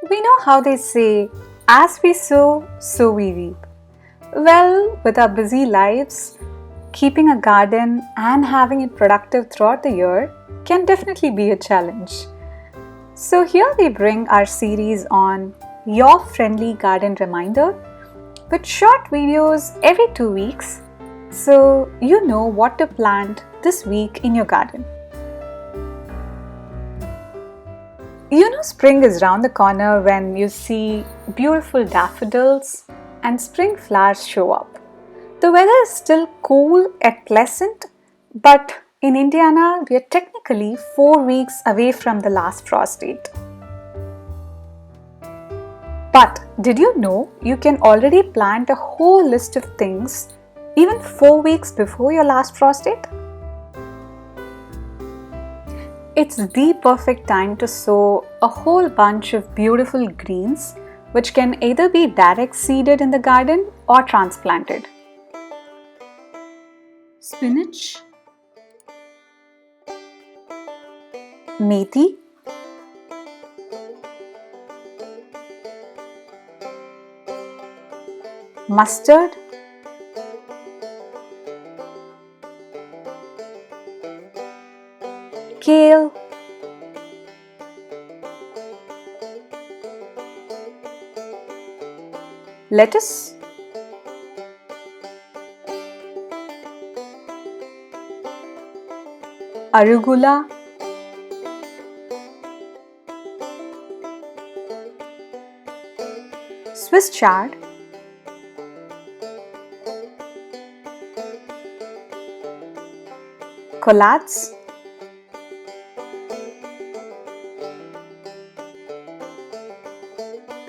We know how they say, as we sow, so we reap. Well, with our busy lives, keeping a garden and having it productive throughout the year can definitely be a challenge. So, here we bring our series on Your Friendly Garden Reminder with short videos every 2 weeks so you know what to plant this week in your garden. You know, spring is round the corner when you see beautiful daffodils and spring flowers show up. The weather is still cool and pleasant, but in Indiana, we are technically 4 weeks away from the last frost date. But did you know you can already plant a whole list of things even 4 weeks before your last frost date? It's the perfect time to sow a whole bunch of beautiful greens, which can either be direct seeded in the garden or transplanted. Spinach, methi, mustard, kale, lettuce, arugula, Swiss chard, collards,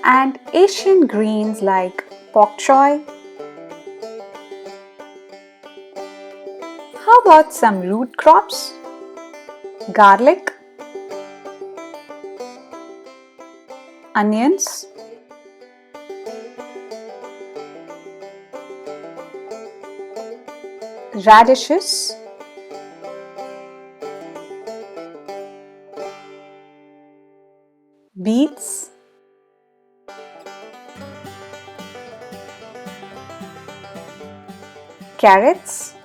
and Asian greens like bok choy. How about some root crops? Garlic, onions, radishes, beets, carrots,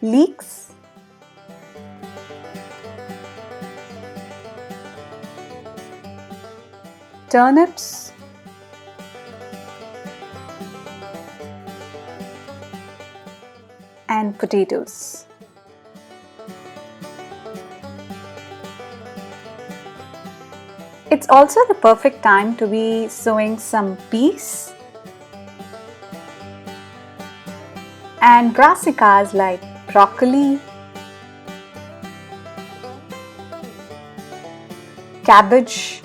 leeks, turnips, and potatoes. It's also the perfect time to be sowing some peas and brassicas like broccoli, cabbage,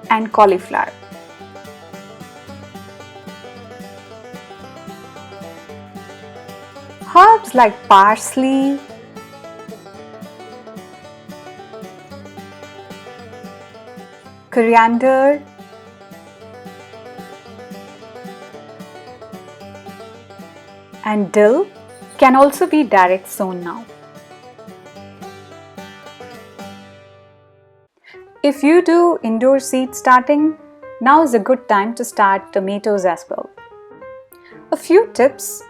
and cauliflower. Herbs like parsley, coriander, and dill can also be direct sown now. If you do indoor seed starting, now is a good time to start tomatoes as well. A few tips.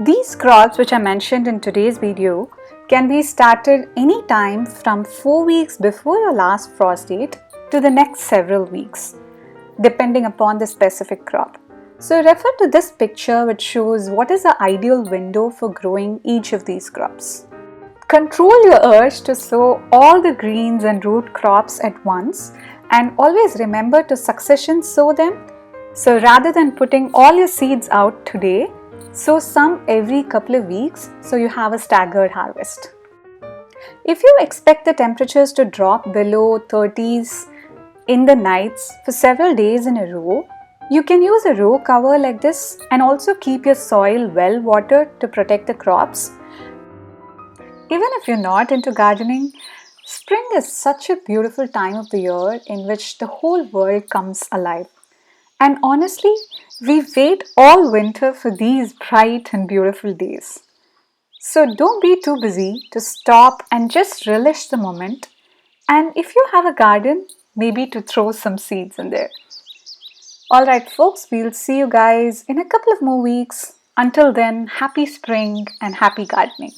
These crops which I mentioned in today's video can be started anytime from 4 weeks before your last frost date to the next several weeks, depending upon the specific crop. So refer to this picture which shows what is the ideal window for growing each of these crops. Control your urge to sow all the greens and root crops at once, and always remember to succession sow them. So rather than putting all your seeds out today, sow some every couple of weeks so you have a staggered harvest. If you expect the temperatures to drop below 30s in the nights for several days in a row, you can use a row cover like this and also keep your soil well watered to protect the crops. Even if you're not into gardening, spring is such a beautiful time of the year in which the whole world comes alive. And honestly, We wait all winter for these bright and beautiful days. So don't be too busy to stop and just relish the moment. And if you have a garden, maybe to throw some seeds in there. Alright, folks, we'll see you guys in a couple of more weeks. Until then, happy spring and happy gardening.